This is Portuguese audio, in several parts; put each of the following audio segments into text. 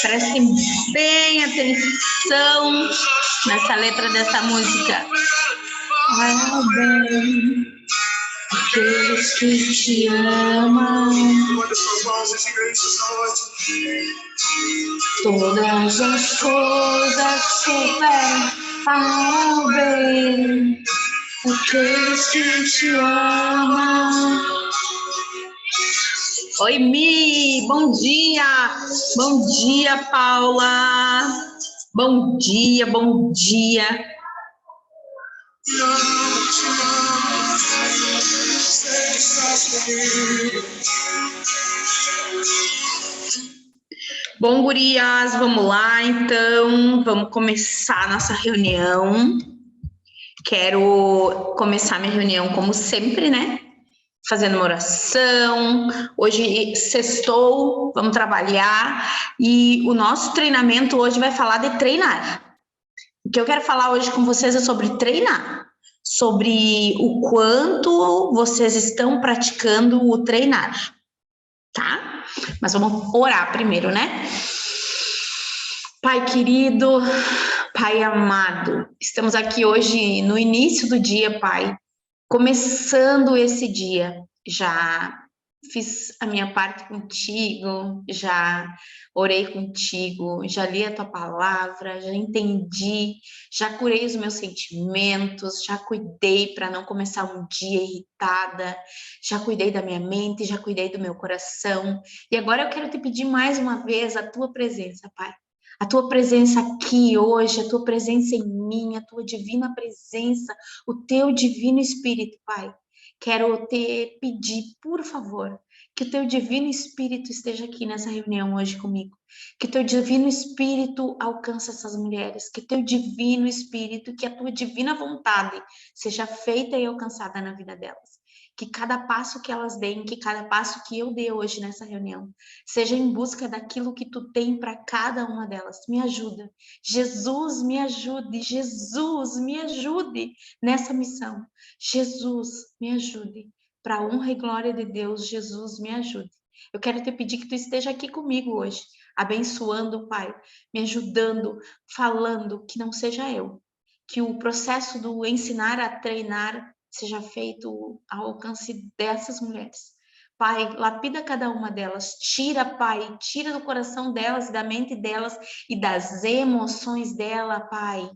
Prestem bem atenção nessa letra dessa música. Parabéns, aqueles que te amam. Todas as coisas souberam. Parabéns, aqueles que te amam. Oi, Mi, bom dia. Bom dia, Paula. Bom dia, bom dia. Bom, gurias, vamos lá, então, vamos começar a nossa reunião. Quero começar minha reunião como sempre, né? Fazendo uma oração. Hoje sextou, vamos trabalhar e o nosso treinamento hoje vai falar de treinar. O que eu quero falar hoje com vocês é sobre treinar, sobre o quanto vocês estão praticando o treinar, tá? Mas vamos orar primeiro, né? Pai querido, Pai amado, estamos aqui hoje no início do dia, Pai, começando esse dia. Já fiz a minha parte contigo, já orei contigo, já li a tua palavra, já entendi, já curei os meus sentimentos, já cuidei para não começar um dia irritada, já cuidei da minha mente, já cuidei do meu coração. E agora eu quero te pedir mais uma vez a tua presença, Pai. A tua presença aqui hoje, a tua presença em mim, a tua divina presença, o teu divino Espírito, Pai. Quero te pedir, por favor, que o teu divino Espírito esteja aqui nessa reunião hoje comigo. Que o teu divino Espírito alcance essas mulheres. Que o teu divino Espírito, que a tua divina vontade seja feita e alcançada na vida delas. Que cada passo que elas deem, que cada passo que eu dê hoje nessa reunião, seja em busca daquilo que tu tem para cada uma delas. Me ajuda. Jesus, me ajude. Jesus, me ajude nessa missão. Jesus, me ajude. Para a honra e glória de Deus, Jesus, me ajude. Eu quero te pedir que tu esteja aqui comigo hoje, abençoando, Pai, me ajudando, falando, que não seja eu. Que o processo do ensinar a treinar seja feito ao alcance dessas mulheres. Pai, lapida cada uma delas, tira, Pai, tira do coração delas, da mente delas e das emoções dela, Pai,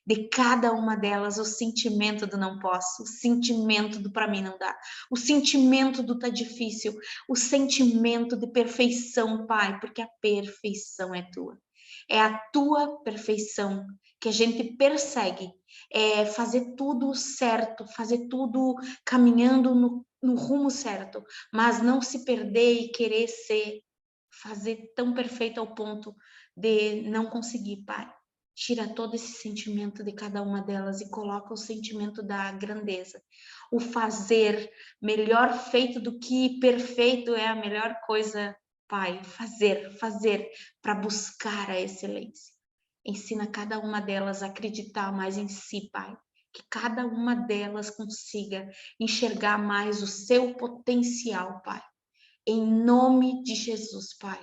de cada uma delas, o sentimento do não posso, o sentimento do para mim não dá, o sentimento do tá difícil, o sentimento de perfeição, Pai, porque a perfeição é tua. É a tua perfeição que a gente persegue, é fazer tudo certo, fazer tudo caminhando no rumo certo, mas não se perder e querer fazer tão perfeito ao ponto de não conseguir, Pai. Tira todo esse sentimento de cada uma delas e coloca o sentimento da grandeza. O fazer, melhor feito do que perfeito é a melhor coisa, Pai. Fazer para buscar a excelência. Ensina cada uma delas a acreditar mais em si, Pai. Que cada uma delas consiga enxergar mais o seu potencial, Pai. Em nome de Jesus, Pai.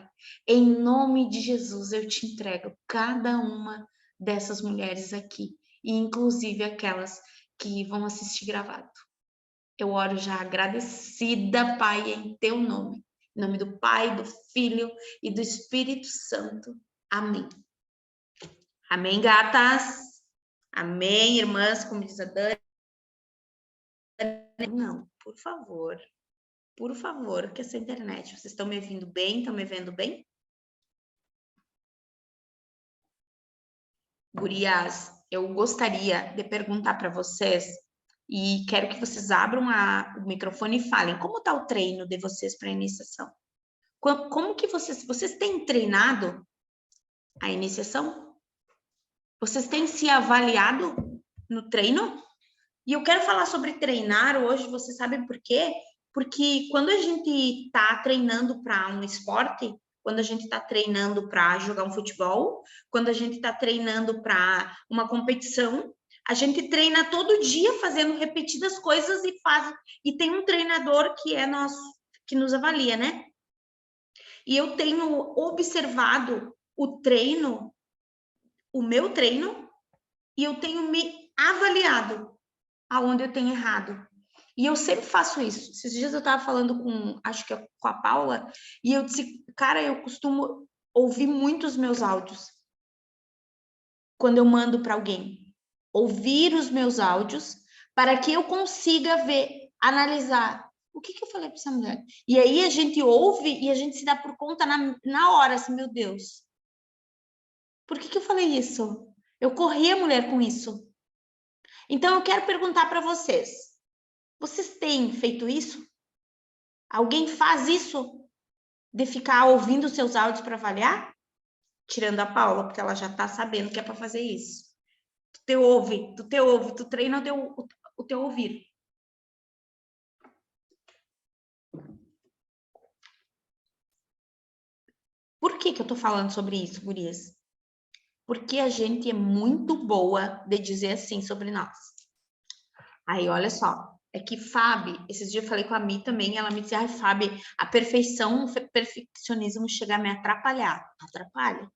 Em nome de Jesus, eu te entrego cada uma dessas mulheres aqui, e inclusive aquelas que vão assistir gravado. Eu oro já agradecida, Pai, em teu nome. Em nome do Pai, do Filho e do Espírito Santo. Amém. Amém, gatas? Amém, irmãs, como diz a Dani? Não, por favor. Por favor, que essa internet. Vocês estão me ouvindo bem? Estão me vendo bem? Gurias, eu gostaria de perguntar para vocês e quero que vocês abram o microfone e falem como está o treino de vocês para a iniciação. Como que vocês têm treinado a iniciação? Vocês têm se avaliado no treino? E eu quero falar sobre treinar hoje, vocês sabem por quê? Porque quando a gente está treinando para um esporte, quando a gente está treinando para jogar um futebol, quando a gente está treinando para uma competição, a gente treina todo dia fazendo repetidas coisas e tem um treinador que é nosso, que nos avalia, né? E eu tenho observado o treino, o meu treino, e eu tenho me avaliado aonde eu tenho errado. E eu sempre faço isso. Esses dias eu estava falando com, acho que com a Paula, e eu disse, cara, eu costumo ouvir muito os meus áudios quando eu mando para alguém. Ouvir os meus áudios para que eu consiga ver, analisar o que eu falei para essa mulher. E aí a gente ouve e a gente se dá por conta na hora, assim, meu Deus. Por que eu falei isso? Eu corri a mulher com isso. Então eu quero perguntar para vocês. Vocês têm feito isso? Alguém faz isso de ficar ouvindo seus áudios para avaliar? Tirando a Paula, porque ela já está sabendo que é para fazer isso. Tu te ouve, tu treina o teu ouvir. Por que eu tô falando sobre isso, gurias? Porque a gente é muito boa de dizer assim sobre nós. Aí, olha só, é que Fábio, esses dias eu falei com a Mi também, ela me disse, ai, Fábio, a perfeição, o perfeccionismo chega a me atrapalhar. Atrapalha.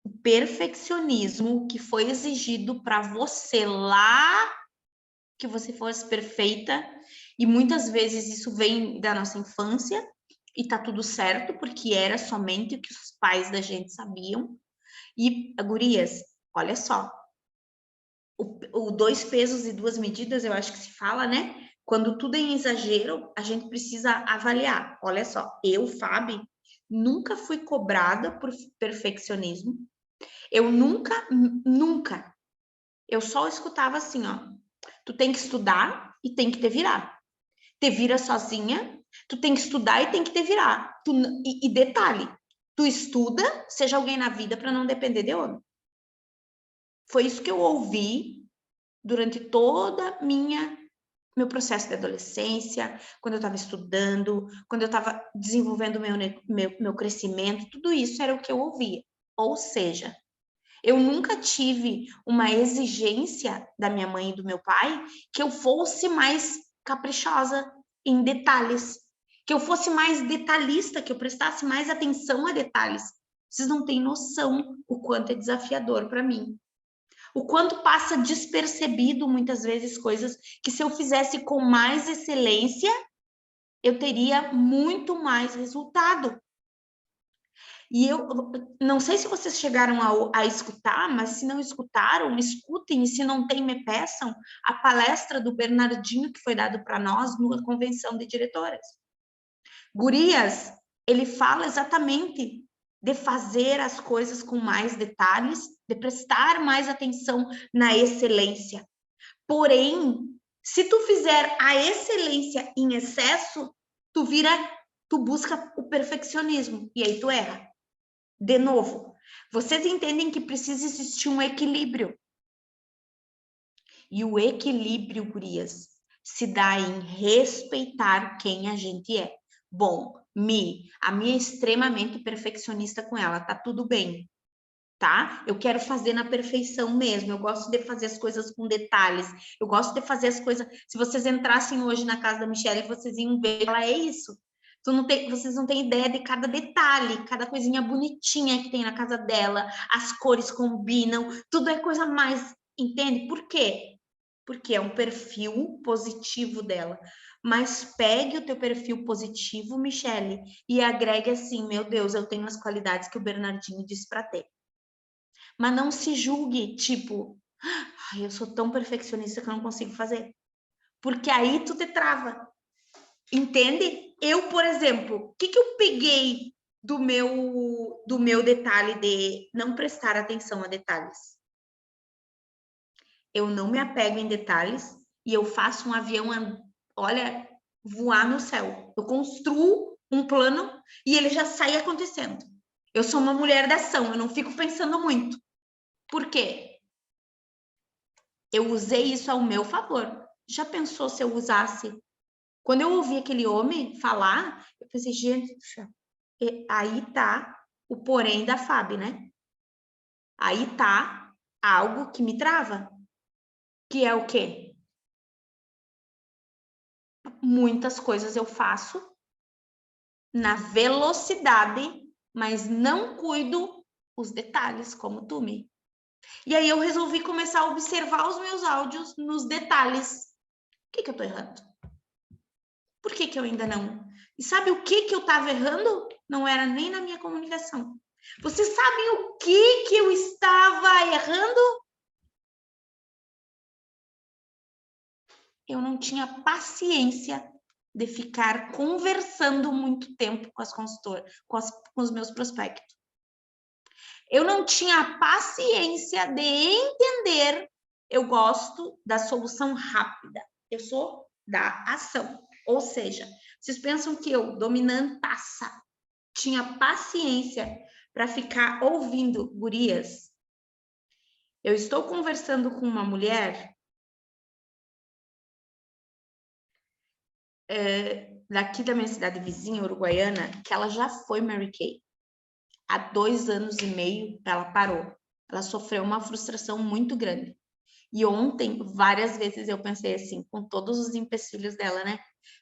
O perfeccionismo que foi exigido para você lá, que você fosse perfeita, e muitas vezes isso vem da nossa infância, e tá tudo certo, porque era somente o que os pais da gente sabiam. E, gurias, olha só, o dois pesos e duas medidas, eu acho que se fala, né? Quando tudo é em exagero, a gente precisa avaliar. Olha só, eu, Fábio, nunca fui cobrada por perfeccionismo. Eu nunca. Eu só escutava assim, ó. Tu tem que estudar e tem que te virar. Te vira sozinha, tu tem que estudar e tem que te virar. E detalhe, tu estuda, seja alguém na vida para não depender de homem. Foi isso que eu ouvi durante toda meu processo de adolescência, quando eu estava estudando, quando eu estava desenvolvendo meu crescimento, tudo isso era o que eu ouvia. Ou seja, eu nunca tive uma exigência da minha mãe e do meu pai que eu fosse mais caprichosa em detalhes, que eu fosse mais detalhista, que eu prestasse mais atenção a detalhes. Vocês não têm noção o quanto é desafiador para mim. O quanto passa despercebido muitas vezes coisas que se eu fizesse com mais excelência, eu teria muito mais resultado. E eu não sei se vocês chegaram a escutar, mas se não escutaram, escutem, e se não tem, me peçam a palestra do Bernardinho que foi dado para nós numa convenção de diretoras. Gurias, ele fala exatamente de fazer as coisas com mais detalhes, de prestar mais atenção na excelência. Porém, se tu fizer a excelência em excesso, tu busca o perfeccionismo e aí tu erra. De novo, vocês entendem que precisa existir um equilíbrio. E o equilíbrio, gurias, se dá em respeitar quem a gente é. Bom, a minha é extremamente perfeccionista com ela, tá tudo bem, tá? Eu quero fazer na perfeição mesmo, eu gosto de fazer as coisas com detalhes, eu gosto de fazer as coisas... Se vocês entrassem hoje na casa da Michelle, vocês iam ver, ela é isso. Vocês não têm ideia de cada detalhe, cada coisinha bonitinha que tem na casa dela, as cores combinam, tudo é coisa mais, entende? Por quê? Porque é um perfil positivo dela. Mas pegue o teu perfil positivo, Michelle, e agregue assim, meu Deus, eu tenho as qualidades que o Bernardinho disse para ter. Mas não se julgue, tipo, eu sou tão perfeccionista que eu não consigo fazer. Porque aí tu te trava. Entende? Eu, por exemplo, o que eu peguei do meu detalhe de não prestar atenção a detalhes? Eu não me apego em detalhes e eu faço um avião, olha, voar no céu. Eu construo um plano e ele já sai acontecendo. Eu sou uma mulher da ação, eu não fico pensando muito. Por quê? Eu usei isso ao meu favor. Já pensou se eu usasse? Quando eu ouvi aquele homem falar, eu pensei, gente, aí tá o porém da Fábio, né? Aí tá algo que me trava, que é o quê? Muitas coisas eu faço na velocidade mas não cuido os detalhes como tu me. E aí eu resolvi começar a observar os meus áudios nos detalhes. O que eu tô errando? Por que eu ainda não? E sabe o que eu estava errando? Não era nem na minha comunicação. Vocês sabem o que eu estava errando? Eu não tinha paciência de ficar conversando muito tempo com as consultoras, com os meus prospectos. Eu não tinha paciência de entender. Eu gosto da solução rápida. Eu sou da ação. Ou seja, vocês pensam que eu, dominantaça, tinha paciência para ficar ouvindo gurias? Eu estou conversando com uma mulher daqui da minha cidade vizinha, Uruguaiana, que ela já foi Mary Kay. Há 2 anos e meio ela parou. Ela sofreu uma frustração muito grande. E ontem, várias vezes eu pensei assim, com todos os empecilhos dela, né?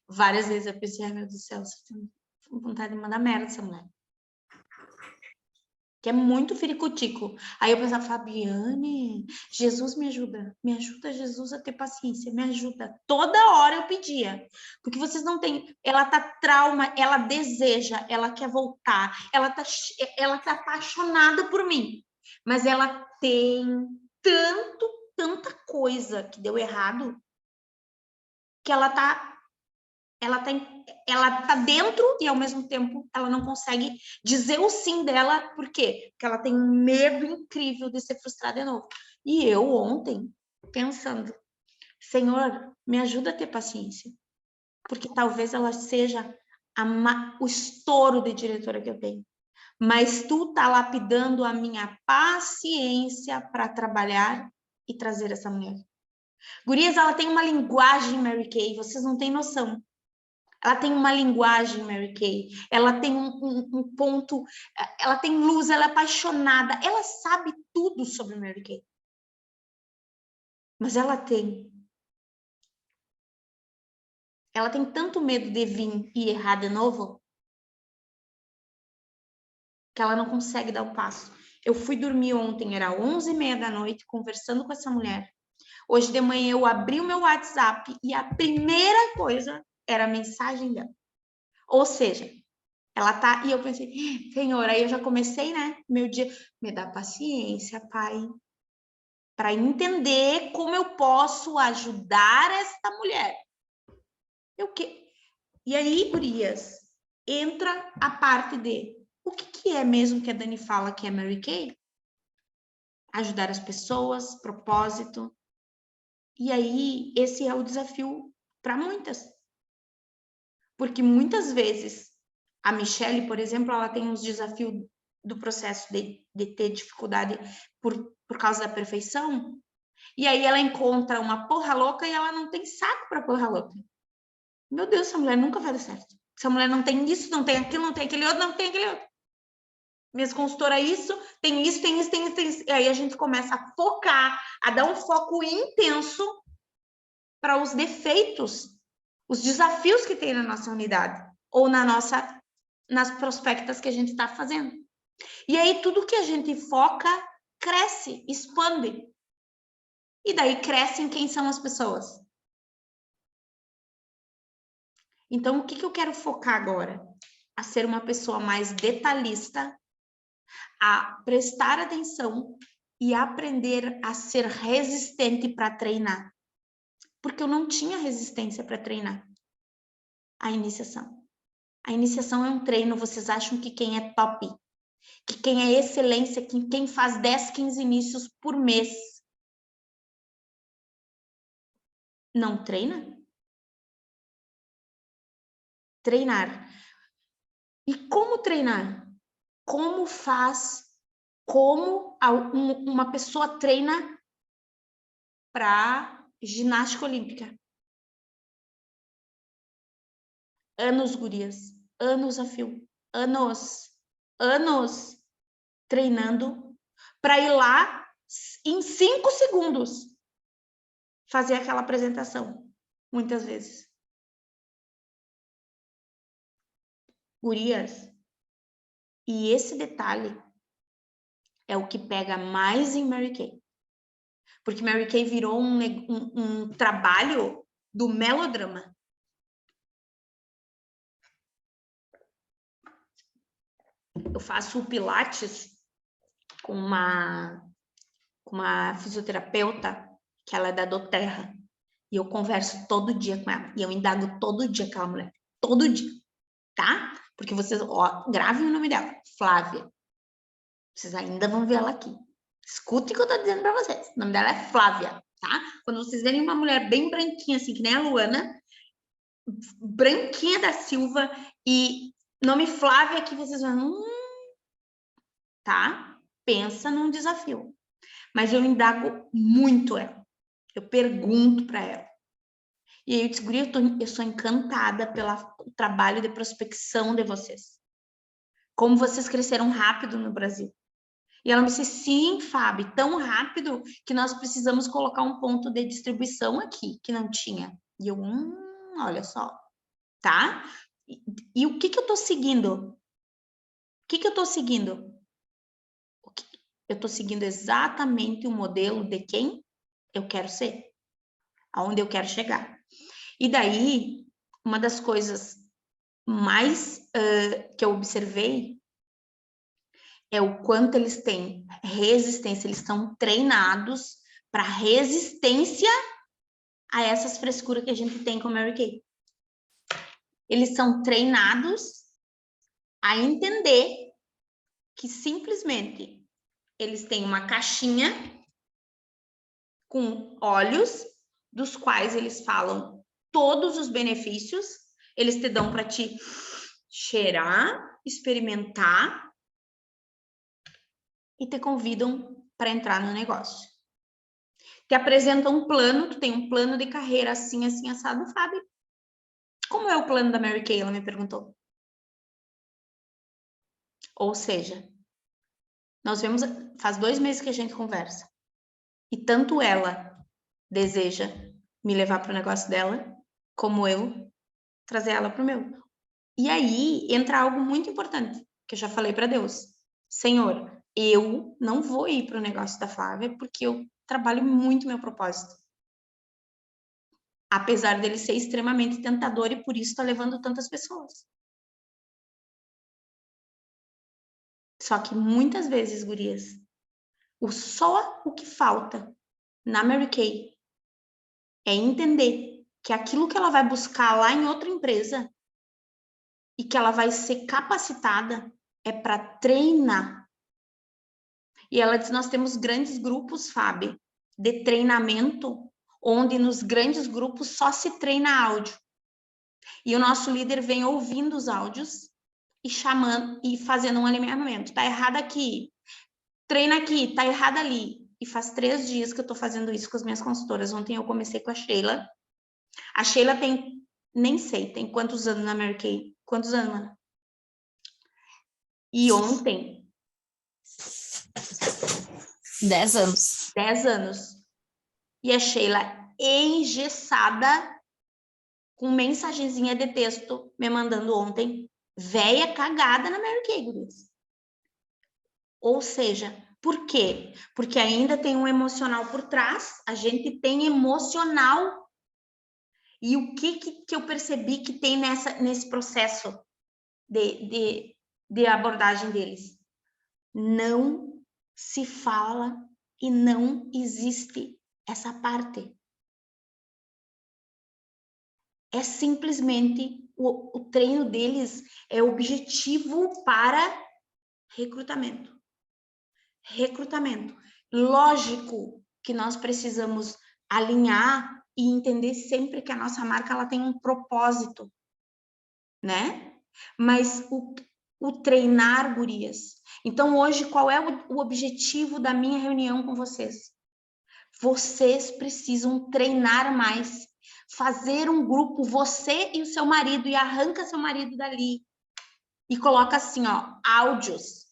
Várias vezes eu pensei, ai meu Deus do céu, eu tenho vontade de mandar merda essa mulher. Que é muito firicutico. Aí eu pensava, Fabiane, Jesus me ajuda Jesus a ter paciência, me ajuda. Toda hora eu pedia, porque vocês não têm, ela tá trauma, ela deseja, ela quer voltar, ela tá apaixonada por mim, mas ela tem tanta coisa que deu errado, que ela tá dentro e ao mesmo tempo ela não consegue dizer o sim dela, por quê? Porque ela tem um medo incrível de ser frustrada de novo. E eu ontem pensando, Senhor, me ajuda a ter paciência, porque talvez ela seja o estouro de diretora que eu tenho, mas tu tá lapidando a minha paciência para trabalhar e trazer essa mulher. Gurias, ela tem uma linguagem, Mary Kay, vocês não têm noção. Ela tem uma linguagem, Mary Kay. Ela tem um ponto, ela tem luz, ela é apaixonada, ela sabe tudo sobre Mary Kay. Mas ela tem tanto medo de vir e errar de novo, que ela não consegue dar o passo. Eu fui dormir ontem, era 11h30 da noite, conversando com essa mulher. Hoje de manhã eu abri o meu WhatsApp e a primeira coisa era a mensagem dela. Ou seja, ela tá, e eu pensei, Senhor, aí eu já comecei, né? Meu dia, me dá paciência, Pai, para entender como eu posso ajudar esta mulher. Eu que... E aí, gurias, entra a parte de o que é mesmo que a Dani fala que é Mary Kay? Ajudar as pessoas, propósito. E aí, esse é o desafio para muitas. Porque muitas vezes a Michelle, por exemplo, ela tem uns desafios do processo de ter dificuldade por causa da perfeição, e aí ela encontra uma porra louca e ela não tem saco para porra louca. Meu Deus, essa mulher nunca vai dar certo. Essa mulher não tem isso, não tem aquilo, não tem aquele outro, não tem aquele outro. Minhas consultoras, isso, tem isso, tem isso, tem isso, tem isso. E aí a gente começa a focar, a dar um foco intenso para os defeitos, os desafios que tem na nossa unidade ou nas prospectas que a gente está fazendo. E aí tudo que a gente foca cresce, expande. E daí crescem quem são as pessoas. Então, o que eu quero focar agora? A ser uma pessoa mais detalhista, a prestar atenção e aprender a ser resistente para treinar. Porque eu não tinha resistência para treinar a iniciação. A iniciação é um treino, vocês acham que quem é top, que quem é excelência, que quem faz 10, 15 inícios por mês, não treina? Treinar. E como treinar? Como uma pessoa treina para ginástica olímpica? Anos, gurias, anos a fio, anos treinando para ir lá em 5 segundos fazer aquela apresentação, muitas vezes. Gurias, E esse detalhe é o que pega mais em Mary Kay. Porque Mary Kay virou um trabalho do melodrama. Eu faço o Pilates com uma fisioterapeuta, que ela é da doTERRA. E eu converso todo dia com ela. E eu indago todo dia aquela mulher. Todo dia. Tá? Porque vocês, ó, gravem o nome dela. Flávia. Vocês ainda vão ver ela aqui. Escutem o que eu tô dizendo pra vocês. O nome dela é Flávia, tá? Quando vocês verem uma mulher bem branquinha, assim, que nem a Luana, branquinha da Silva, e nome Flávia, que vocês vão... tá? Pensa num desafio. Mas eu indago muito ela. Eu pergunto para ela. E aí eu disse, guria, eu sou encantada pelo trabalho de prospecção de vocês. Como vocês cresceram rápido no Brasil. E ela me disse, sim, Fábio, tão rápido que nós precisamos colocar um ponto de distribuição aqui, que não tinha. E eu, olha só, tá? E o que que eu tô seguindo? O que que eu tô seguindo? Eu tô seguindo exatamente o modelo de quem eu quero ser, aonde eu quero chegar. E daí, uma das coisas mais que eu observei é o quanto eles têm resistência, eles estão treinados para resistência a essas frescuras que a gente tem com a Mary Kay. Eles são treinados a entender que simplesmente eles têm uma caixinha com olhos, dos quais eles falam todos os benefícios, eles te dão para te cheirar, experimentar e te convidam para entrar no negócio. Te apresentam um plano, tu tem um plano de carreira assim, assim, assado, Fábio. Como é o plano da Mary Kay? Ela me perguntou. Ou seja, nós vemos, faz 2 meses que a gente conversa. E tanto ela deseja me levar para o negócio dela, como eu trazer ela para o meu. E aí entra algo muito importante, que eu já falei para Deus. Senhor, eu não vou ir para o negócio da Flávia, porque eu trabalho muito meu propósito. Apesar dele ser extremamente tentador e por isso está levando tantas pessoas. Só que muitas vezes, gurias, só o que falta na Mary Kay é entender que aquilo que ela vai buscar lá em outra empresa e que ela vai ser capacitada é para treinar. E ela diz, nós temos grandes grupos, Fábio, de treinamento, onde nos grandes grupos só se treina áudio. E o nosso líder vem ouvindo os áudios e chamando e fazendo um alinhamento. Tá errado aqui, treina aqui, tá errado ali. E faz 3 dias que eu tô fazendo isso com as minhas consultoras. Ontem eu comecei com a Sheila. A Sheila tem, nem sei, tem quantos anos na Mary Kay? Quantos anos, Ana? E ontem... 10 anos. 10 anos. E a Sheila engessada, com mensagenzinha de texto, me mandando ontem, véia cagada na Mary Kay, gurias. Ou seja, por quê? Porque ainda tem um emocional por trás, a gente tem emocional. E o que eu percebi que tem nesse processo de abordagem deles? Não se fala e não existe essa parte. É simplesmente o treino deles é objetivo para recrutamento. Recrutamento. Lógico que nós precisamos alinhar e entender sempre que a nossa marca ela tem um propósito, né? Mas o treinar, gurias. Então, hoje, qual é o objetivo da minha reunião com vocês? Vocês precisam treinar mais. Fazer um grupo, você e o seu marido, e arranca seu marido dali. E coloca assim, ó, áudios.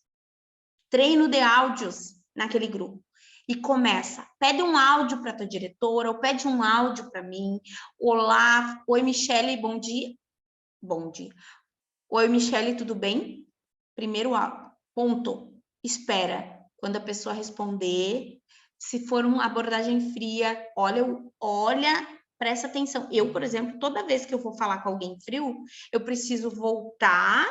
Treino de áudios naquele grupo. E começa, pede um áudio para tua diretora, ou pede um áudio para mim. Olá, oi Michele, bom dia. Bom dia. Oi Michele, tudo bem? primeiro ponto, espera. Quando a pessoa responder, se for uma abordagem fria, olha, presta atenção. Eu, por exemplo, toda vez que eu vou falar com alguém frio, eu preciso voltar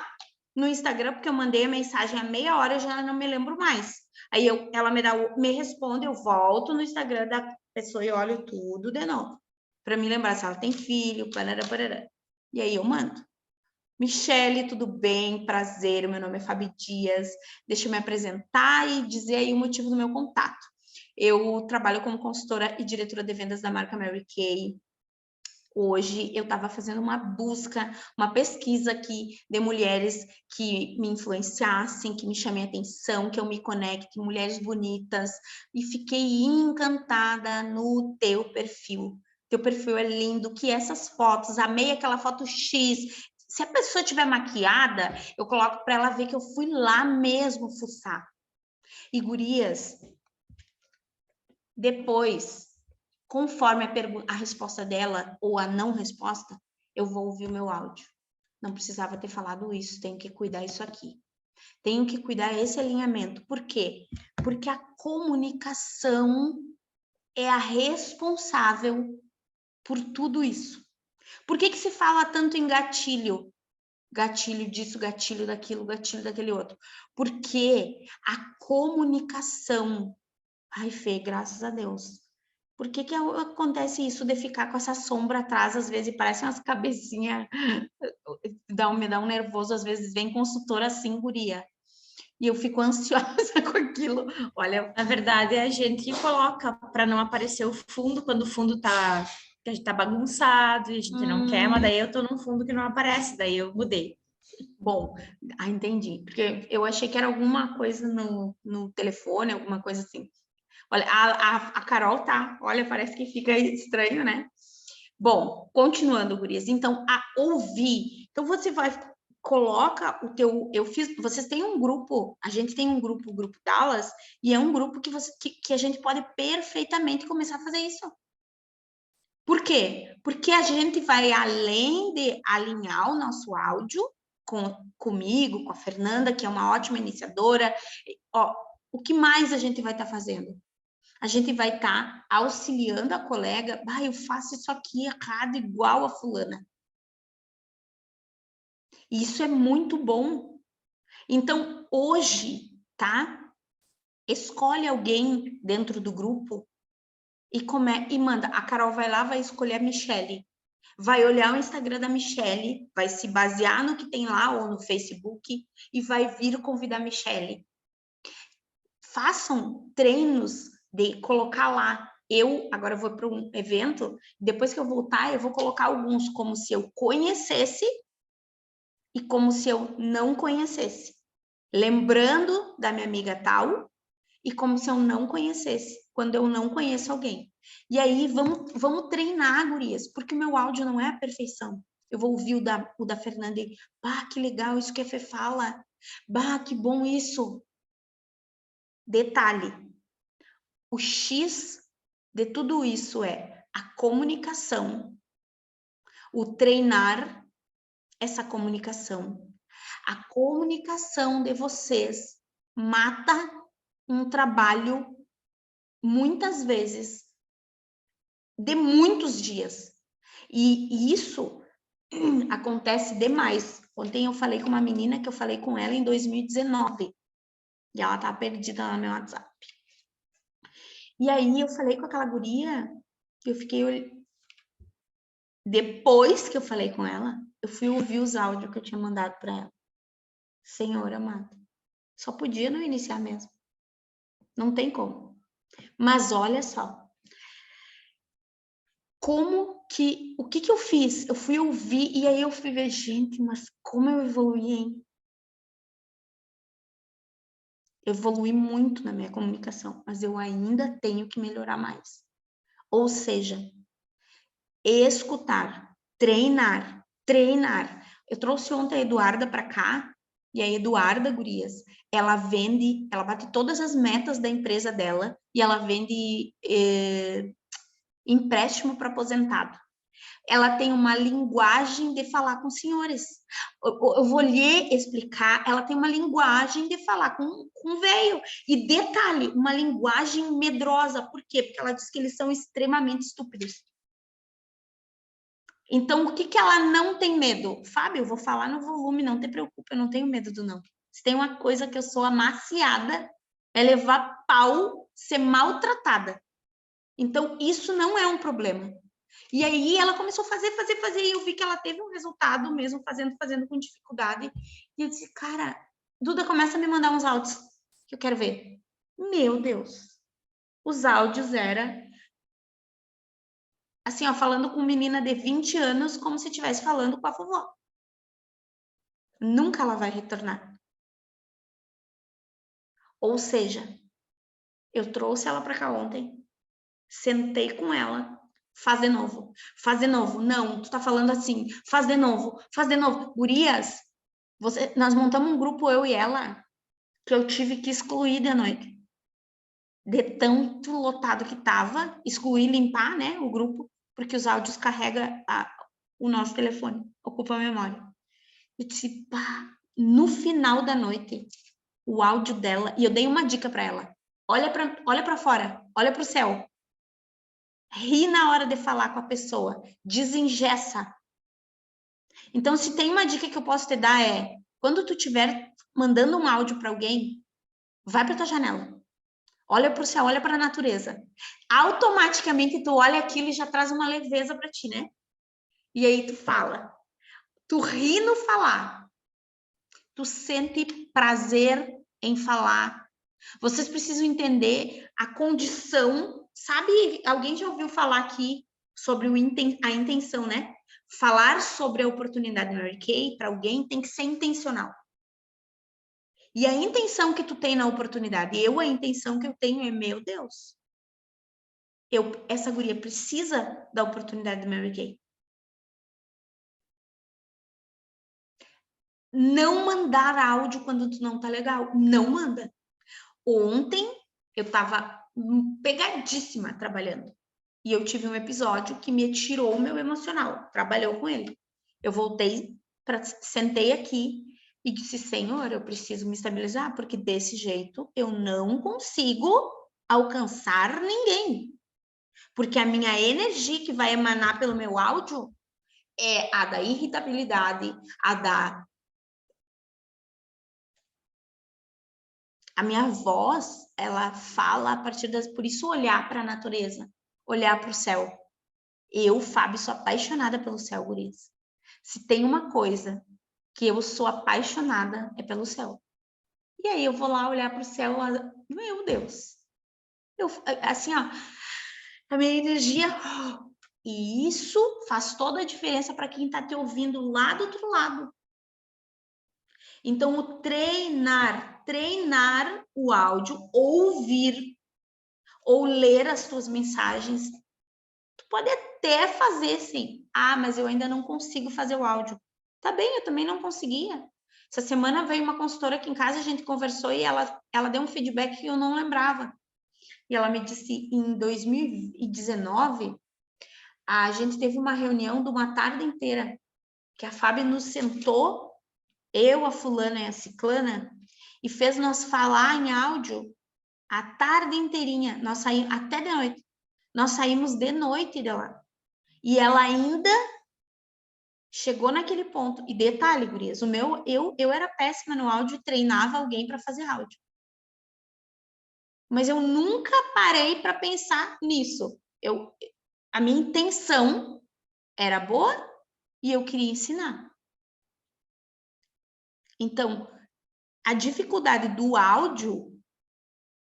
no Instagram, porque eu mandei a mensagem há meia hora e já não me lembro mais. Aí ela me responde, eu volto no Instagram da pessoa e olho tudo de novo. Para me lembrar se ela tem filho, parará, parará. E aí eu mando. Michele, tudo bem? Prazer, meu nome é Fabi Dias. Deixa eu me apresentar e dizer aí o motivo do meu contato. Eu trabalho como consultora e diretora de vendas da marca Mary Kay. Hoje eu estava fazendo uma busca, uma pesquisa aqui de mulheres que me influenciassem, que me chamem a atenção, que eu me conecte, mulheres bonitas, e fiquei encantada no teu perfil. Teu perfil é lindo, que essas fotos, amei aquela foto X. Se a pessoa tiver maquiada, eu coloco para ela ver que eu fui lá mesmo fuçar. E gurias, depois, conforme a resposta dela ou a não resposta, eu vou ouvir o meu áudio. Não precisava ter falado isso, tenho que cuidar isso aqui. Tenho que cuidar esse alinhamento. Por quê? Porque a comunicação é a responsável por tudo isso. Por que se fala tanto em gatilho? Gatilho disso, gatilho daquilo, gatilho daquele outro. Porque a comunicação... Ai, Fê, graças a Deus. Por que acontece isso de ficar com essa sombra atrás, às vezes, parece umas cabecinhas, me dá um nervoso, às vezes vem consultora assim, guria, e eu fico ansiosa com aquilo. Olha, Na verdade, a gente coloca para não aparecer o fundo, quando o fundo tá, que a gente tá bagunçado e a gente não quer, mas daí eu tô num fundo que não aparece, daí eu mudei. Bom, entendi, porque eu achei que era alguma coisa no telefone, alguma coisa assim. Olha, a Carol tá, olha, parece que fica estranho, né? Bom, continuando, gurias. Então, a ouvir. Então, você coloca o teu... vocês têm um grupo, a gente tem um grupo, o Grupo Dallas, e é um grupo que a gente pode perfeitamente começar a fazer isso. Por quê? Porque a gente vai, além de alinhar o nosso áudio comigo, com a Fernanda, que é uma ótima iniciadora, ó, o que mais a gente vai estar fazendo? A gente vai estar auxiliando a colega, eu faço isso aqui errado, igual a fulana. E isso é muito bom. Então, hoje, tá? Escolhe alguém dentro do grupo e manda. A Carol vai lá, vai escolher a Michele. Vai olhar o Instagram da Michele, vai se basear no que tem lá ou no Facebook e vai vir convidar a Michele. Façam treinos de colocar lá. Agora vou para um evento, depois que eu voltar, eu vou colocar alguns como se eu conhecesse e como se eu não conhecesse. Lembrando da minha amiga tal e como se eu não conhecesse, quando eu não conheço alguém. E aí, vamos treinar, gurias, porque o meu áudio não é a perfeição. Eu vou ouvir o da Fernanda e, que legal isso que a Fê fala. Que bom isso. Detalhe, o X de tudo isso é a comunicação, o treinar essa comunicação. A comunicação de vocês mata um trabalho, muitas vezes, de muitos dias. E isso acontece demais. Ontem eu falei com uma menina que eu falei com ela em 2019. E ela tá perdida lá no meu WhatsApp. E aí eu falei com aquela guria, que eu fiquei... Depois que eu falei com ela, eu fui ouvir os áudios que eu tinha mandado para ela. Senhor amado, só podia não iniciar mesmo. Não tem como. Mas olha só. O que eu fiz? Eu fui ouvir e aí eu fui ver, gente, mas como eu evoluí, hein? Eu evolui muito na minha comunicação, mas eu ainda tenho que melhorar mais. Ou seja, escutar, treinar. Eu trouxe ontem a Eduarda para cá, e a Eduarda, gurias, ela bate todas as metas da empresa dela, e ela vende empréstimo para aposentado. ela tem uma linguagem de falar com senhores. Eu vou lhe explicar, ela tem uma linguagem de falar com velho. E detalhe, uma linguagem medrosa. Por quê? Porque ela diz que eles são extremamente estúpidos. Então, o que que ela não tem medo? Fábio, eu vou falar no volume, não te preocupe, eu não tenho medo do não. Se tem uma coisa que eu sou amaciada, é levar pau, ser maltratada. Então, isso não é um problema. E aí ela começou a fazer, e eu vi que ela teve um resultado mesmo, fazendo com dificuldade. E eu disse, cara, Duda, começa a me mandar uns áudios que eu quero ver. Meu Deus. Os áudios era assim, ó, falando com menina de 20 anos como se estivesse falando com a vovó. Nunca ela vai retornar. Ou seja, eu trouxe ela para cá ontem, sentei com ela, faz de novo, faz de novo. Não, tu tá falando assim, faz de novo, faz de novo. Gurias, nós montamos um grupo, eu e ela, que eu tive que excluir de noite. De tanto lotado que tava, excluir, limpar, né, o grupo, porque os áudios carregam o nosso telefone, ocupa a memória. Eu disse, pá, no final da noite, o áudio dela, e eu dei uma dica para ela, olha para fora, olha para o céu, ri na hora de falar com a pessoa, desengessa. Então, se tem uma dica que eu posso te dar é, quando tu estiver mandando um áudio para alguém, vai para tua janela, olha para o céu, olha para a natureza. Automaticamente tu olha aquilo e já traz uma leveza para ti, né? E aí tu fala, tu ri no falar, tu sente prazer em falar. Vocês precisam entender a condição, sabe? Alguém já ouviu falar aqui sobre a intenção, né? Falar sobre a oportunidade Mary Kay para alguém tem que ser intencional. E a intenção que tu tem na oportunidade, a intenção que eu tenho é, meu Deus, essa guria precisa da oportunidade do Mary Kay. Não mandar áudio quando tu não tá legal, não manda. Ontem eu tava pegadíssima trabalhando. E eu tive um episódio que me tirou o meu emocional, trabalhou com ele. Eu voltei, sentei aqui e disse, Senhor, eu preciso me estabilizar, porque desse jeito eu não consigo alcançar ninguém. Porque a minha energia que vai emanar pelo meu áudio é a da irritabilidade, a minha voz, ela fala a partir das... Por isso, olhar para a natureza, olhar para o céu. Eu, Fábio, sou apaixonada pelo céu, gurias. Se tem uma coisa que eu sou apaixonada, é pelo céu. E aí eu vou lá olhar para o céu, meu Deus. Assim, ó, a minha energia... E isso faz toda a diferença para quem está te ouvindo lá do outro lado. Então, o treinar o áudio, ouvir ou ler as tuas mensagens, tu pode até fazer sim. Ah, mas eu ainda não consigo fazer o áudio. Tá bem, eu também não conseguia. Essa semana veio uma consultora aqui em casa, a gente conversou e ela deu um feedback que eu não lembrava. E ela me disse, em 2019, a gente teve uma reunião de uma tarde inteira, que a Fábia nos sentou, eu, a fulana e a ciclana, e fez nós falar em áudio a tarde inteirinha. Nós saímos até de noite. Nós saímos de noite de lá. E ela ainda chegou naquele ponto. E detalhe, gurias, eu era péssima no áudio e treinava alguém para fazer áudio. Mas eu nunca parei para pensar nisso. A minha intenção era boa e eu queria ensinar. Então, a dificuldade do áudio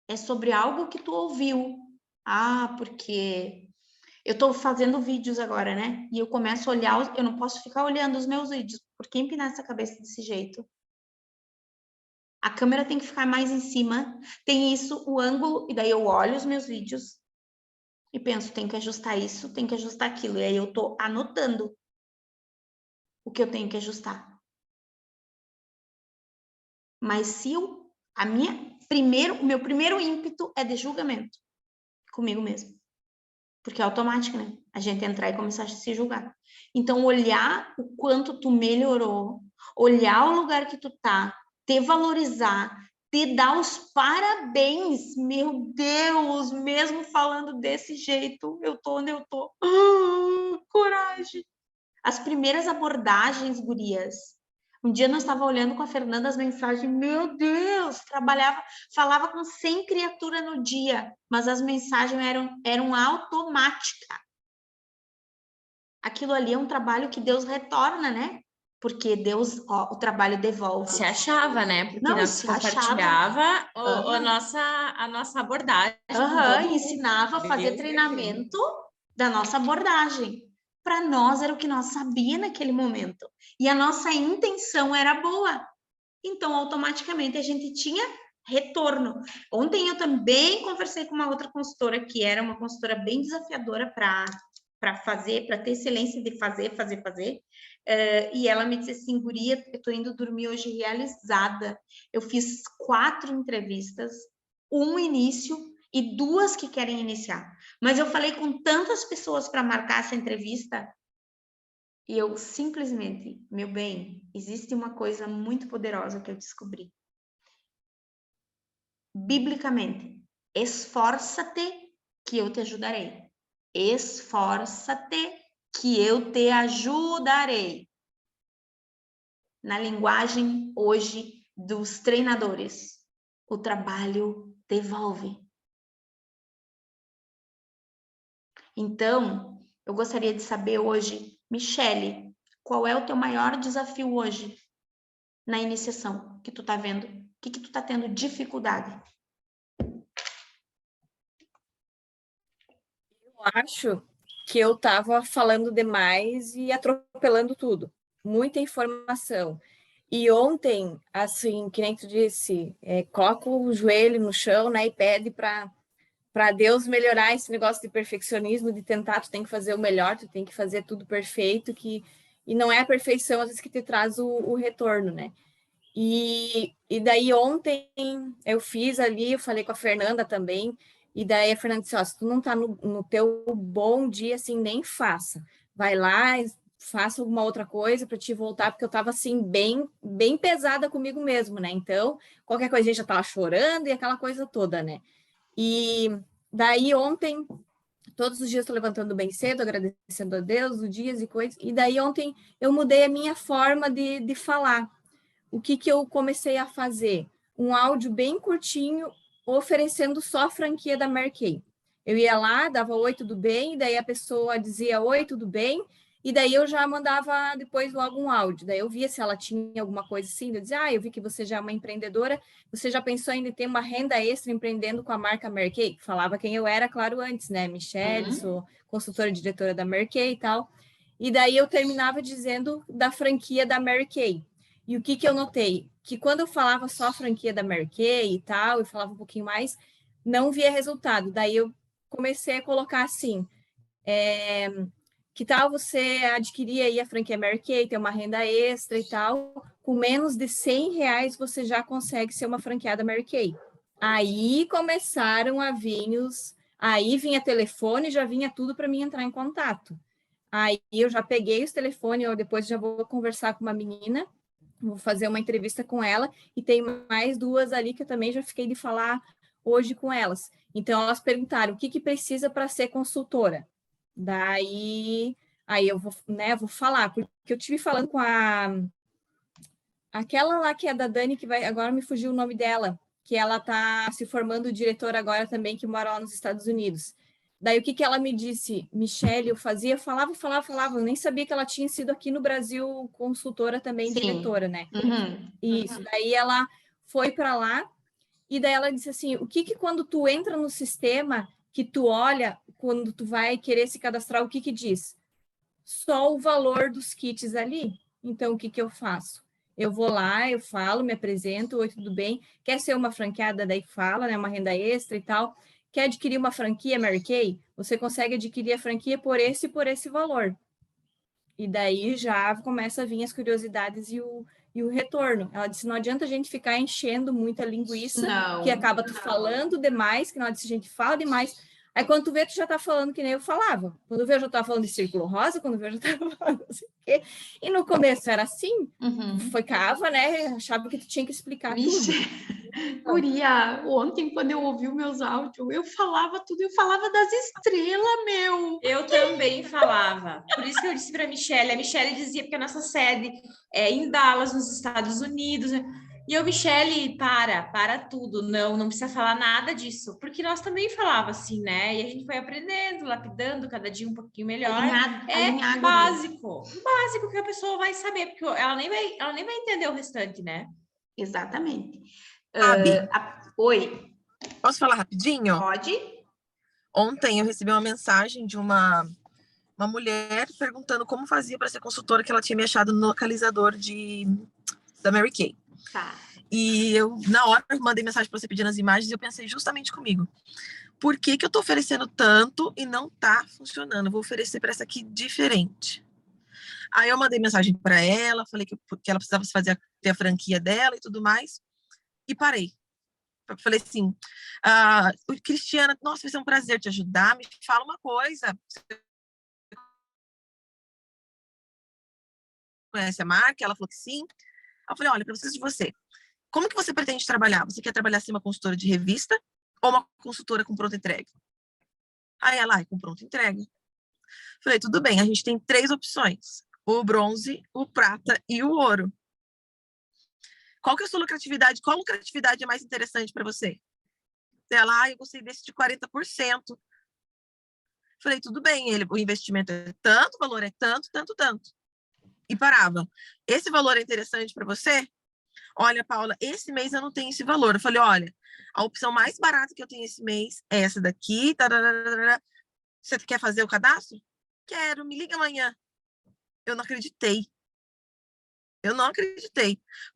é sobre algo que tu ouviu. Ah, porque eu tô fazendo vídeos agora, né? E eu começo a olhar, eu não posso ficar olhando os meus vídeos. Por que empinar essa cabeça desse jeito? A câmera tem que ficar mais em cima. Tem isso, o ângulo, e daí eu olho os meus vídeos e penso, tem que ajustar isso, tem que ajustar aquilo. E aí eu tô anotando o que eu tenho que ajustar. Mas se o meu primeiro ímpeto é de julgamento comigo mesmo. Porque é automático, né? A gente entrar e começar a se julgar. Então, olhar o quanto tu melhorou, olhar o lugar que tu tá, te valorizar, te dar os parabéns. Meu Deus, mesmo falando desse jeito, eu tô onde eu tô. Coragem. As primeiras abordagens, gurias. Um dia nós estava olhando com a Fernanda as mensagens, meu Deus, falava com 100 criaturas no dia, mas as mensagens eram automáticas. Aquilo ali é um trabalho que Deus retorna, né? Porque Deus, ó, o trabalho devolve. Se achava, né? Porque Não, nós se compartilhava achava. a nossa abordagem com todo mundo. Ensinava a fazer treinamento da nossa abordagem. Para nós era o que nós sabia naquele momento. E a nossa intenção era boa. Então, automaticamente, a gente tinha retorno. Ontem eu também conversei com uma outra consultora, que era uma consultora bem desafiadora para fazer, para ter excelência de fazer. E ela me disse assim, guria, eu tô indo dormir hoje realizada. Eu fiz 4 entrevistas, um início e 2 que querem iniciar. Mas eu falei com tantas pessoas para marcar essa entrevista e eu simplesmente, meu bem, existe uma coisa muito poderosa que eu descobri. Biblicamente, esforça-te que eu te ajudarei. Esforça-te que eu te ajudarei. Na linguagem hoje dos treinadores, o trabalho devolve. Então, eu gostaria de saber hoje, Michele, qual é o teu maior desafio hoje na iniciação que tu tá vendo? O que tu tá tendo dificuldade? Eu acho que eu estava falando demais e atropelando tudo. Muita informação. E ontem, assim, que nem tu disse, coloca o joelho no chão, né, e pede para Deus melhorar esse negócio de perfeccionismo, de tentar, tu tem que fazer o melhor, tu tem que fazer tudo perfeito, e não é a perfeição, às vezes, que te traz o retorno, né? E daí ontem eu fiz ali, eu falei com a Fernanda também, e daí a Fernanda disse, ó, se tu não tá no teu bom dia, assim, nem faça. Vai lá, faça alguma outra coisa para te voltar, porque eu tava, assim, bem pesada comigo mesmo, né? Então, qualquer coisa a gente já tava chorando e aquela coisa toda, né? E daí ontem, todos os dias estou levantando bem cedo, agradecendo a Deus, os dias e coisas, e daí ontem eu mudei a minha forma de falar. O que eu comecei a fazer? Um áudio bem curtinho, oferecendo só a franquia da Mary Kay. Eu ia lá, dava oi, tudo bem, daí a pessoa dizia oi, tudo bem, e daí eu já mandava depois logo um áudio. Daí eu via se ela tinha alguma coisa assim, eu dizia, eu vi que você já é uma empreendedora, você já pensou em ter uma renda extra empreendendo com a marca Mary Kay? Falava quem eu era, claro, antes, né? Michele, sou consultora e diretora da Mary Kay e tal. E daí eu terminava dizendo da franquia da Mary Kay. E o que eu notei? Que quando eu falava só a franquia da Mary Kay e tal, eu falava um pouquinho mais, não via resultado. Daí eu comecei a colocar assim, que tal você adquirir aí a franquia Mary Kay, ter uma renda extra e tal, com menos de R$100 você já consegue ser uma franqueada Mary Kay. Aí começaram a vir aí vinha telefone, já vinha tudo para mim entrar em contato. Aí eu já peguei os telefones, eu depois já vou conversar com uma menina, vou fazer uma entrevista com ela, e tem mais 2 ali que eu também já fiquei de falar hoje com elas. Então, elas perguntaram o que precisa para ser consultora. Daí, aí eu vou, né, vou falar, porque eu tive falando com aquela lá que é da Dani, que vai, agora me fugiu o nome dela, que ela está se formando diretora agora também, que mora lá nos Estados Unidos. Daí o que ela me disse? Michele, eu falava, eu nem sabia que ela tinha sido aqui no Brasil consultora também, Sim. diretora, né? Isso, daí ela foi para lá, e daí ela disse assim, o que quando tu entra no sistema, que tu olha, quando tu vai querer se cadastrar, o que diz? Só o valor dos kits ali. Então, o que eu faço? Eu vou lá, eu falo, me apresento, oi, tudo bem? Quer ser uma franqueada? Daí fala, né? Uma renda extra e tal. Quer adquirir uma franquia Mary Kay? Você consegue adquirir a franquia por esse valor. E daí já começa a vir as curiosidades e o retorno. Ela disse, não adianta a gente ficar enchendo muita linguiça, que acaba tu falando demais, que não disse, a gente fala demais, Aí quando tu vê, tu já tá falando que nem eu falava. Quando vê, eu já tava falando de círculo rosa, quando vê, eu já tava falando assim. E no começo era assim, ficava, né? Achava que tu tinha que explicar Vixe. tudo. Guria, ontem, quando eu ouvi os meus áudios, eu falava tudo, eu falava das estrelas, meu. Eu também falava. Por isso que eu disse para a Michelle dizia, porque a nossa sede é em Dallas, nos Estados Unidos, né? E eu, Michelle, para tudo, não precisa falar nada disso, porque nós também falava assim, né? E a gente foi aprendendo, lapidando cada dia um pouquinho melhor. Alinhar, básico que a pessoa vai saber, porque ela nem vai entender o restante, né? Exatamente. Oi. Posso falar rapidinho? Pode. Ontem eu recebi uma mensagem de uma mulher perguntando como fazia para ser consultora, que ela tinha me achado no localizador da Mary Kay. Tá. E eu, na hora, eu mandei mensagem para você pedindo as imagens e eu pensei justamente comigo. Por que eu tô oferecendo tanto e não tá funcionando? Eu vou oferecer para essa aqui diferente. Aí eu mandei mensagem para ela, falei que ela precisava ter a franquia dela e tudo mais. E parei. Eu falei assim, Cristiana, nossa, vai ser um prazer te ajudar. Me fala uma coisa. Conhece a marca? Ela falou que sim. Eu falei, olha, preciso de você. Como que você pretende trabalhar? Você quer trabalhar assim uma consultora de revista ou uma consultora com pronta entrega? Aí ela, com pronta entrega. Falei, tudo bem, a gente tem 3 opções. O bronze, o prata e o ouro. Qual que é a sua lucratividade? Qual lucratividade é mais interessante para você? Ela, eu gostei desse de 40%. Falei, tudo bem, o investimento é tanto, o valor é tanto, tanto, tanto. E parava. Esse valor é interessante para você? Olha, Paula, esse mês eu não tenho esse valor. Eu falei, olha, a opção mais barata que eu tenho esse mês é essa daqui. Tararara. Você quer fazer o cadastro? Quero, me liga amanhã. Eu não acreditei.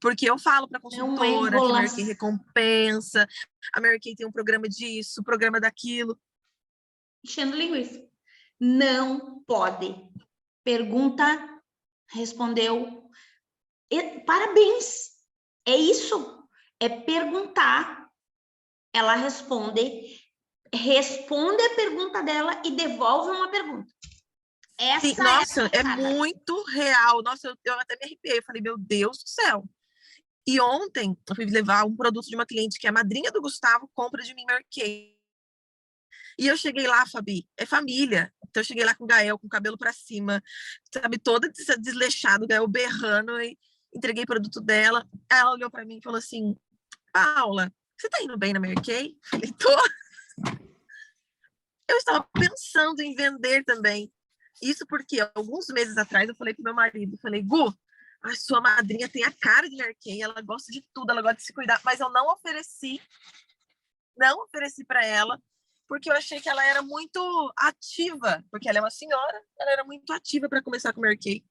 Porque eu falo para a consultora que a Mary Kay recompensa, a Mary Kay tem um programa disso, programa daquilo. Enchendo linguiça. Não pode. Pergunta, respondeu. Parabéns. É isso. É perguntar. Ela responde a pergunta dela e devolve uma pergunta. Essa Sim, nossa, é muito real. Nossa, eu até me arrepiei. Eu falei, meu Deus do céu. E ontem eu fui levar um produto de uma cliente que é a madrinha do Gustavo, compra de mim, Mary Kay. E eu cheguei lá, Fabi, é família. Então eu cheguei lá com o Gael, com o cabelo pra cima, sabe, toda desleixada, o Gael berrando, e entreguei o produto dela. Ela olhou pra mim e falou assim, Paula, você tá indo bem na Mary Kay? Falei, tô. Eu estava pensando em vender também. Isso porque alguns meses atrás eu falei pro meu marido, falei, Gu, a sua madrinha tem a cara de Mary Kay, ela gosta de tudo, ela gosta de se cuidar, mas eu não ofereci para ela, porque eu achei que ela era muito ativa, porque ela é uma senhora, ela era muito ativa para começar com Mary Kay.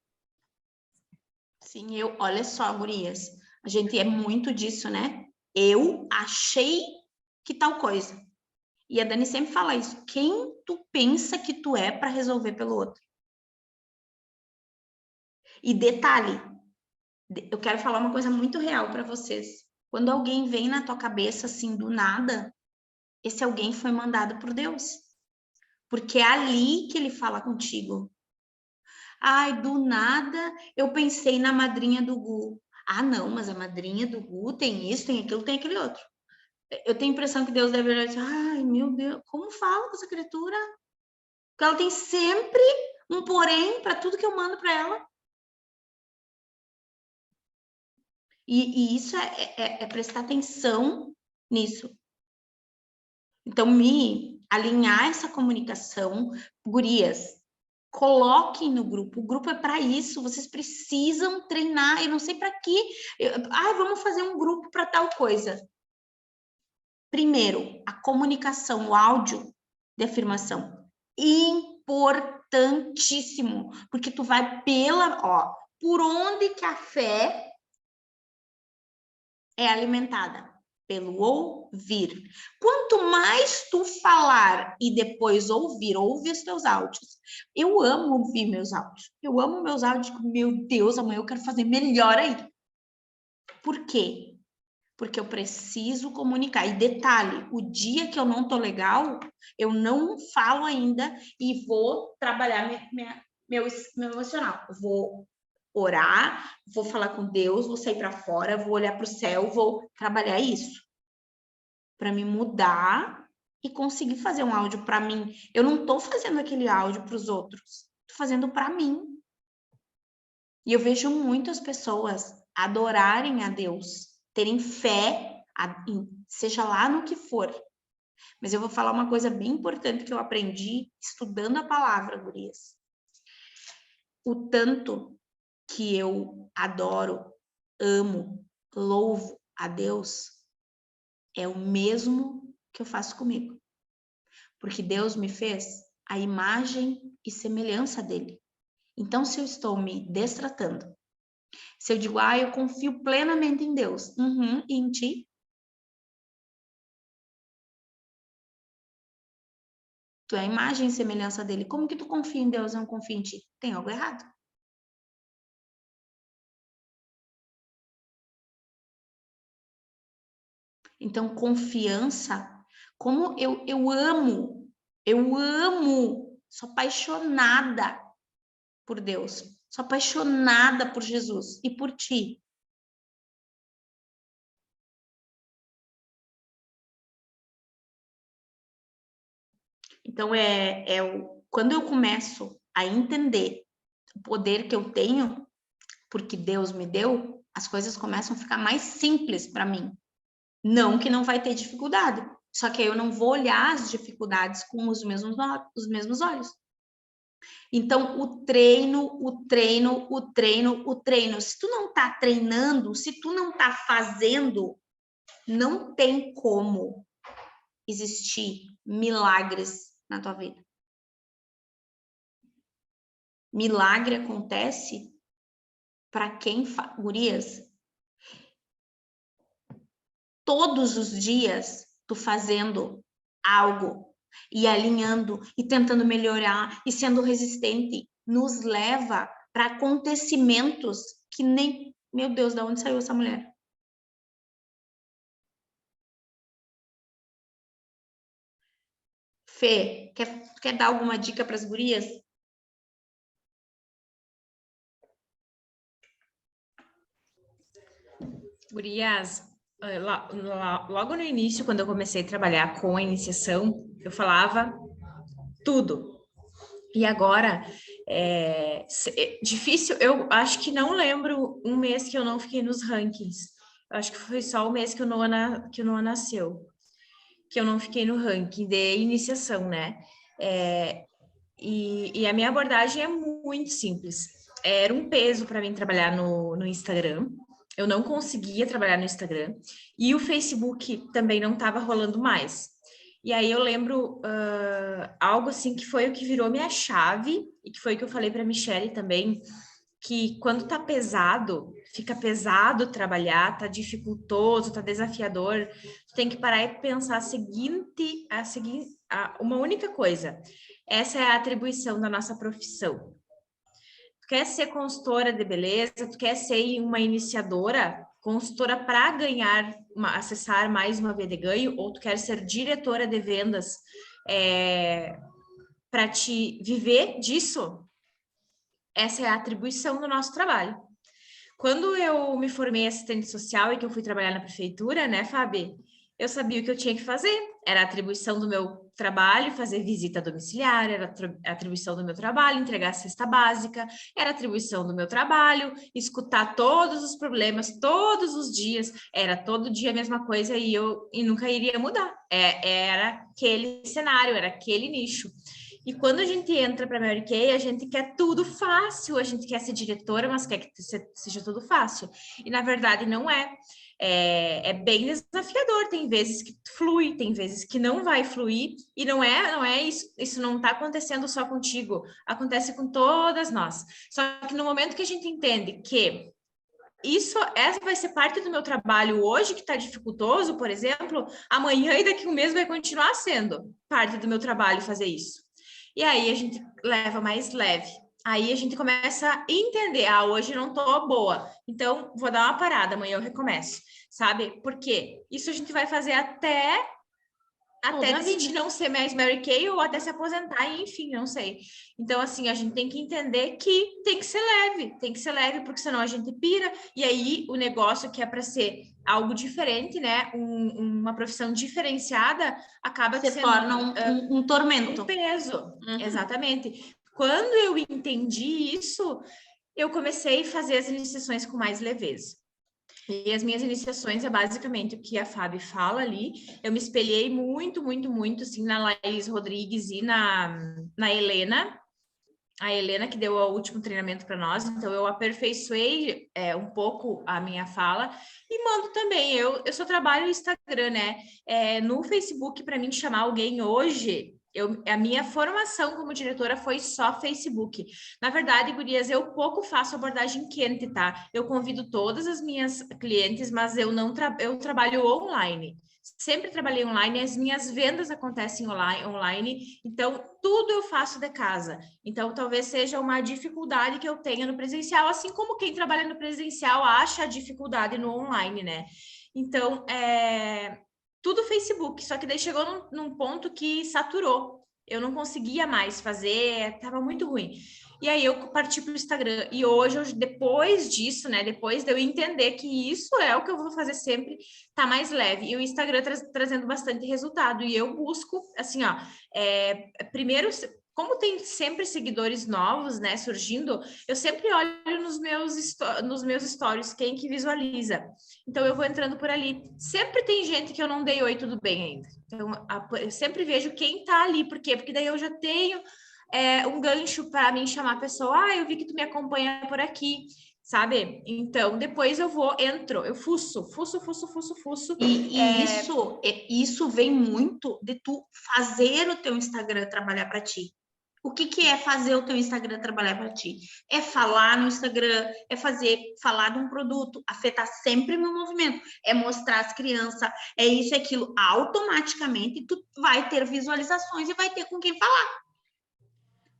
Sim, olha só, gurias, a gente é muito disso, né? Eu achei que tal coisa. E a Dani sempre fala isso. Quem tu pensa que tu é para resolver pelo outro? E detalhe, eu quero falar uma coisa muito real para vocês. Quando alguém vem na tua cabeça assim do nada, esse alguém foi mandado por Deus. Porque é ali que ele fala contigo. Ai, do nada eu pensei na madrinha do Gu. Ah, não, mas a madrinha do Gu tem isso, tem aquilo, tem aquele outro. Eu tenho a impressão que Deus deve dizer, ai, meu Deus, como fala com essa criatura? Porque ela tem sempre um porém para tudo que eu mando para ela. E isso é prestar atenção nisso. Então, me alinhar essa comunicação, gurias, coloquem no grupo. O grupo é para isso. Vocês precisam treinar. Eu não sei para quê. Vamos fazer um grupo para tal coisa. Primeiro, a comunicação, o áudio de afirmação. Importantíssimo. Porque tu vai por onde que a fé é alimentada? Pelo ouvir. Quanto mais tu falar e depois ouve os teus áudios. Eu amo ouvir meus áudios. Eu amo meus áudios. Meu Deus, amanhã eu quero fazer melhor aí. Por quê? porque eu preciso comunicar. E detalhe, o dia que eu não tô legal, eu não falo ainda e vou trabalhar meu emocional. Vou orar, vou falar com Deus, vou sair para fora, vou olhar para o céu, vou trabalhar isso para me mudar e conseguir fazer um áudio para mim. Eu não tô fazendo aquele áudio para os outros, tô fazendo para mim. E eu vejo muitas pessoas adorarem a Deus, terem fé, seja lá no que for. Mas eu vou falar uma coisa bem importante que eu aprendi estudando a palavra, gurias. O tanto que eu adoro, amo, louvo a Deus é o mesmo que eu faço comigo. Porque Deus me fez a imagem e semelhança dele. Então, se eu estou me destratando, se eu digo, eu confio plenamente em Deus, e em ti, tu é a imagem e semelhança dele. Como que tu confia em Deus e não confia em ti? Tem algo errado. Então, confiança, como eu amo, sou apaixonada por Deus, sou apaixonada por Jesus e por ti. Então, quando eu começo a entender o poder que eu tenho, porque Deus me deu, as coisas começam a ficar mais simples para mim. Não que não vai ter dificuldade, só que eu não vou olhar as dificuldades com os mesmos olhos. Então, o treino. Se tu não tá treinando, se tu não tá fazendo, não tem como existir milagres na tua vida. Milagre acontece para quem faz. Gurias, todos os dias tu fazendo algo e alinhando e tentando melhorar e sendo resistente nos leva para acontecimentos que nem, meu Deus, de onde saiu essa mulher? Fê, quer dar alguma dica para as gurias? Gurias, logo no início, quando eu comecei a trabalhar com a iniciação, eu falava tudo. E agora, é difícil, eu acho que não lembro um mês que eu não fiquei nos rankings. Eu acho que foi só o mês que o Noah nasceu, que eu não fiquei no ranking de iniciação, né? E a minha abordagem é muito simples. Era um peso para mim trabalhar no Instagram. Eu não conseguia trabalhar no Instagram. E o Facebook também não estava rolando mais. E aí eu lembro algo assim que foi o que virou minha chave, e que foi o que eu falei para a Michelle também, que quando tá pesado, fica pesado trabalhar, tá dificultoso, tá desafiador, tu tem que parar e pensar uma única coisa. Essa é a atribuição da nossa profissão. Tu quer ser consultora de beleza, tu quer ser uma iniciadora, consultora para ganhar, acessar mais uma via de ganho, ou tu quer ser diretora de vendas para te viver disso? Essa é a atribuição do nosso trabalho. Quando eu me formei assistente social e que eu fui trabalhar na prefeitura, né, Fábio? Eu sabia o que eu tinha que fazer. Era a atribuição do meu trabalho, fazer visita domiciliar, era a atribuição do meu trabalho, entregar a cesta básica, era a atribuição do meu trabalho, escutar todos os problemas, todos os dias, era todo dia a mesma coisa e nunca iria mudar. Era aquele cenário, era aquele nicho. E quando a gente entra para a Mary Kay, a gente quer tudo fácil, a gente quer ser diretora, mas quer que seja tudo fácil. E, na verdade, não é. É bem desafiador, tem vezes que flui, tem vezes que não vai fluir, e não é isso não está acontecendo só contigo, acontece com todas nós. Só que no momento que a gente entende que essa vai ser parte do meu trabalho hoje, que está dificultoso, por exemplo, amanhã e daqui a um mês vai continuar sendo parte do meu trabalho fazer isso. E aí a gente leva mais leve. Aí a gente começa a entender, ah, hoje não tô boa, então vou dar uma parada, amanhã eu recomeço, sabe? Por quê? Isso a gente vai fazer até decidir não ser mais Mary Kay ou até se aposentar, e enfim, não sei. Então, assim, a gente tem que entender que tem que ser leve, porque senão a gente pira, e aí o negócio que é para ser algo diferente, né? Uma profissão diferenciada, acaba Se sendo torna um tormento. um peso. Exatamente. Quando eu entendi isso, eu comecei a fazer as iniciações com mais leveza. E as minhas iniciações é basicamente o que a Fábio fala ali. Eu me espelhei muito, muito, muito, assim, na Laís Rodrigues e na Helena. A Helena que deu o último treinamento para nós. Então, eu aperfeiçoei um pouco a minha fala. E mando também. Eu só trabalho no Instagram, né? No Facebook, para mim, chamar alguém hoje... a minha formação como diretora foi só Facebook. Na verdade, gurias, eu pouco faço abordagem quente, tá? Eu convido todas as minhas clientes, mas eu não eu trabalho online. Sempre trabalhei online, as minhas vendas acontecem online, então tudo eu faço de casa. Então, talvez seja uma dificuldade que eu tenha no presencial, assim como quem trabalha no presencial acha a dificuldade no online, né? Então, tudo Facebook, só que daí chegou num ponto que saturou. Eu não conseguia mais fazer, estava muito ruim. E aí eu parti para o Instagram. E hoje, depois disso, né? Depois de eu entender que isso é o que eu vou fazer sempre, tá mais leve. E o Instagram trazendo bastante resultado. E eu busco, assim, ó, primeiro, como tem sempre seguidores novos, né, surgindo, eu sempre olho nos meus stories quem que visualiza. Então eu vou entrando por ali. Sempre tem gente que eu não dei oi, tudo bem ainda. Então eu sempre vejo quem tá ali. Por quê? Porque daí eu já tenho um gancho para mim chamar a pessoa. Ah, eu vi que tu me acompanha por aqui, sabe? Então depois eu entro, eu fuço. E isso vem muito de tu fazer o teu Instagram trabalhar para ti. O que é fazer o teu Instagram trabalhar para ti? É falar no Instagram, é falar de um produto, afetar sempre no movimento, é mostrar as crianças, é isso e aquilo. Automaticamente tu vai ter visualizações e vai ter com quem falar.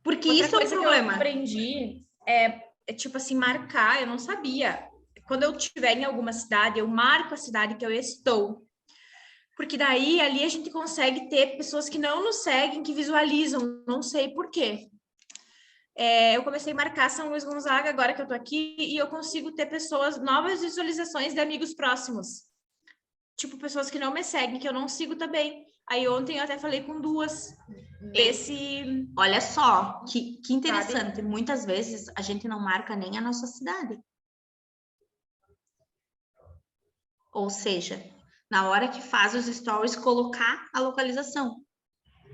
Porque outra isso é o coisa problema. que eu aprendi é tipo assim, marcar, eu não sabia. Quando eu estiver em alguma cidade, eu marco a cidade que eu estou. Porque daí, ali, a gente consegue ter pessoas que não nos seguem, que visualizam, não sei por quê. Eu comecei a marcar São Luís Gonzaga, agora que eu tô aqui, e eu consigo ter novas visualizações de amigos próximos. Tipo, pessoas que não me seguem, que eu não sigo também. Aí ontem eu até falei com duas desse... Olha só, que interessante. Sabe? Muitas vezes a gente não marca nem a nossa cidade. Ou seja, na hora que faz os stories, colocar a localização.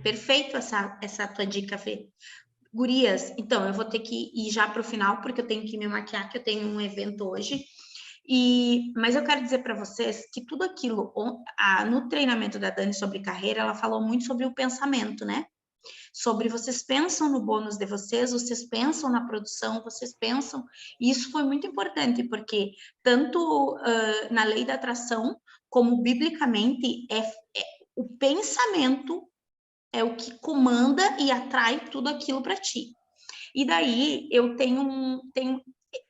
Perfeito essa tua dica, Fê. Gurias, então, eu vou ter que ir já para o final, porque eu tenho que me maquiar, que eu tenho um evento hoje. Mas eu quero dizer para vocês que tudo aquilo, no treinamento da Dani sobre carreira, ela falou muito sobre o pensamento, né? Sobre vocês pensam no bônus de vocês pensam na produção, vocês pensam. E isso foi muito importante, porque tanto na lei da atração, como biblicamente, o pensamento é o que comanda e atrai tudo aquilo para ti. E daí eu tenho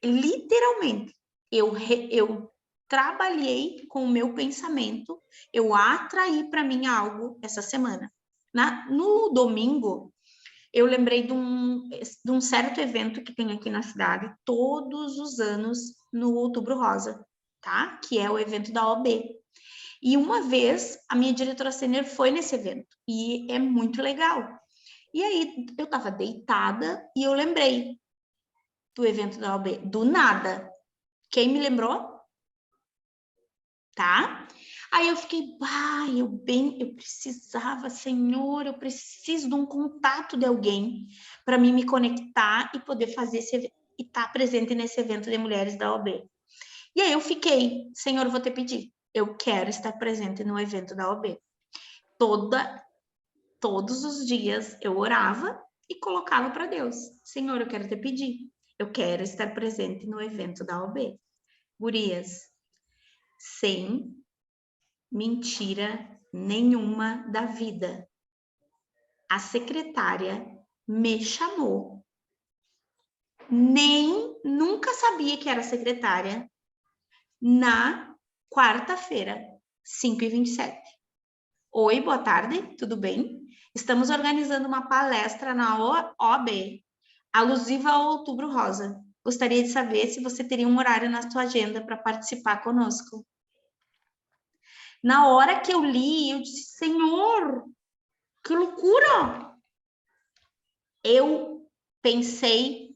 literalmente, eu trabalhei com o meu pensamento, eu atraí para mim algo essa semana. No domingo, eu lembrei de um certo evento que tem aqui na cidade, todos os anos, no Outubro Rosa, tá? Que é o evento da OAB. E uma vez, a minha diretora sênior foi nesse evento, e é muito legal. E aí, eu estava deitada e eu lembrei do evento da OAB, do nada. Quem me lembrou? Tá? Aí eu fiquei, eu precisava, Senhor, eu preciso de um contato de alguém para mim me conectar e poder fazer e estar presente nesse evento de mulheres da OAB. E aí eu fiquei, Senhor, eu vou te pedir, eu quero estar presente no evento da OAB. Todos os dias eu orava e colocava para Deus, Senhor, eu quero te pedir, eu quero estar presente no evento da OAB. Gurias, sem mentira nenhuma da vida. A secretária me chamou nunca sabia que era secretária na quarta-feira, 5h27. Oi, boa tarde, tudo bem? Estamos organizando uma palestra na OAB, alusiva ao Outubro Rosa. Gostaria de saber se você teria um horário na sua agenda para participar conosco. Na hora que eu li, eu disse, Senhor, que loucura! Eu pensei,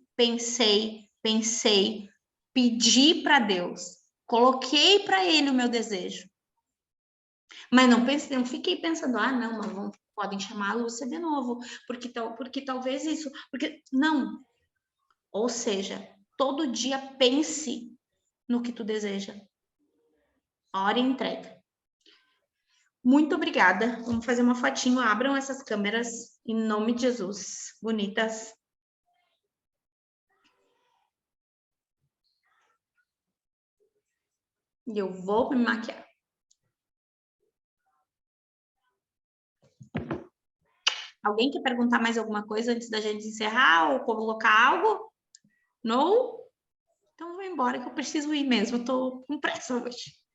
pedi para Deus, coloquei para Ele o meu desejo. Mas não fiquei pensando, não, mas podem chamar a Lúcia de novo, porque talvez isso, porque não. Ou seja, todo dia pense no que tu deseja. Hora e entrega. Muito obrigada. Vamos fazer uma fotinho. Abram essas câmeras em nome de Jesus. Bonitas. E eu vou me maquiar. Alguém quer perguntar mais alguma coisa antes da gente encerrar ou colocar algo? Não? Então eu vou embora que eu preciso ir mesmo. Eu tô com pressa hoje.